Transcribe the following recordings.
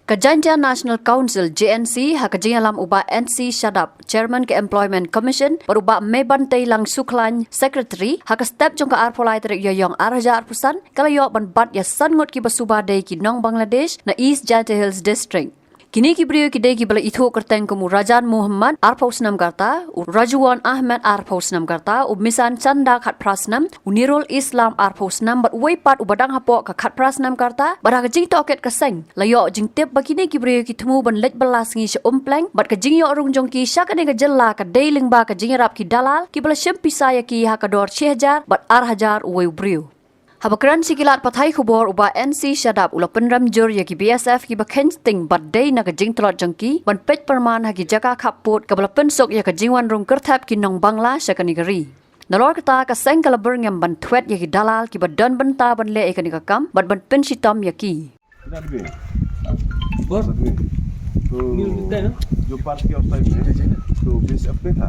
Kajanja National Council JNC hakajing alam uba NC Shadap Chairman ke Employment Commission beruba meban teilang suklan Secretary hak step jong ka arpolai terik yoyong arja arpusan kalau yo ban bat ya san ngut ki basuba dei ki nong Bangladesh na East Jylla Hills District. Kini ki brio ki dei ki bala itho kerteng kemu Rajan Muhammad Arpausnam Karta, Rajuan Ahmed Arpausnam Karta, Misan Chanda Khat Prasnam, Nirul Islam Arpausnam bat weipat ubadang hapo ka Khat Prasnam Karta, bara ka jing toket ka seng, layo jing tip bakini ki brio ki temu ban lej balas ngi se umpleng, bat ka jing yo rung jong ki syaka ne ka Jylla ka dei lingba ka jing rap ki Dalal, ki bala Shim pisaya ki ha ka dor 6000 bat 4000 uwe brio. Habakran sikilat pathai khubor uba NC Shadap ula Pynrung jur ya ki BSF ki bakhen ting bat day na ka jing trot jangki ban pech perman ha ki jaka khaput ka bala pensok ya ka jingwan rung kerthap ki nong Bangla syakani gari. Nalor kata ka seng kala berngam ban twet ya ki Dalal ki badan benta ban le ikani ka kam bat ban pen sitam ya ki. बस तो जो पार्क के उस टाइम में तो BSF पे था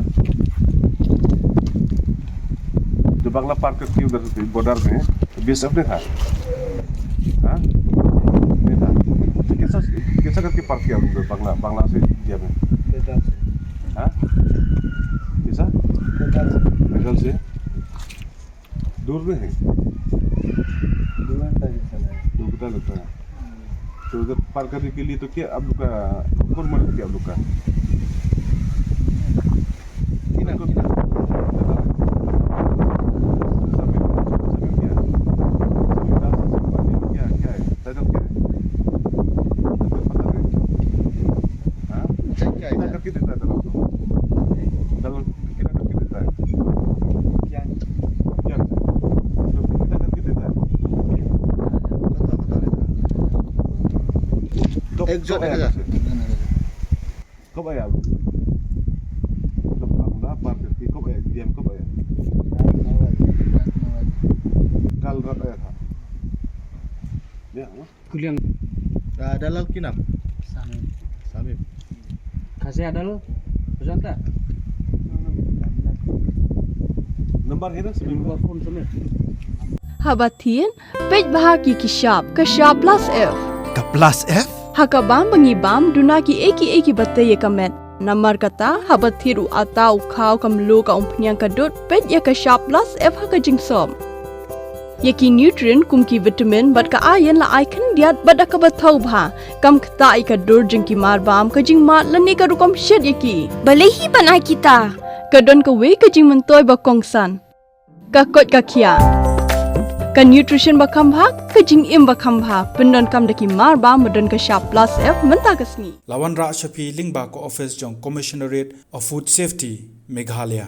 जो बांग्ला पार्क की उधर बॉर्डर में BSF ने था हाँ नहीं था कैसा कैसा करके पार्क किया उधर बांग्ला से इंडिया में हाँ कैसा मेघाल से दूर में है 2 घंटा लगता है तो उधर पार करने के लिए तो क्या आप लोग का कौन मदद किया आप लोग का एक जो कब आया जब बांग्ला पार करके कब आया इंडिया में कब आया कल रात आया था kuliah Dalal kinam Samim kasih Dalal pesan tak number है ना सभी buat phone sama Habatin pej bahagi kishab kashab plus F Ka plus F? Hakabam bangibam dunaki eki batte ye kamet namar kata habathiru atau khau kamlo ka umpnyang kadut pej ya kashab plus F hakajing som Yaki nutrient kumki vitamin bat ka iron la icon diat bat ka bathau bha kam khta ai ka dur jing ki mar bam ka jing mat la ne ka rukom shed yaki balehi banai kita ka don ka we ka jing mentoy ba kongsan ka kot ka khia ka nutrition ba kham bha ka jing im ba kham bha pendon kam daki mar bam modon ka sharp plus F menta kasni Lawan Ra Shafi Lingba ko office jong Commissionerate of Food Safety Meghalaya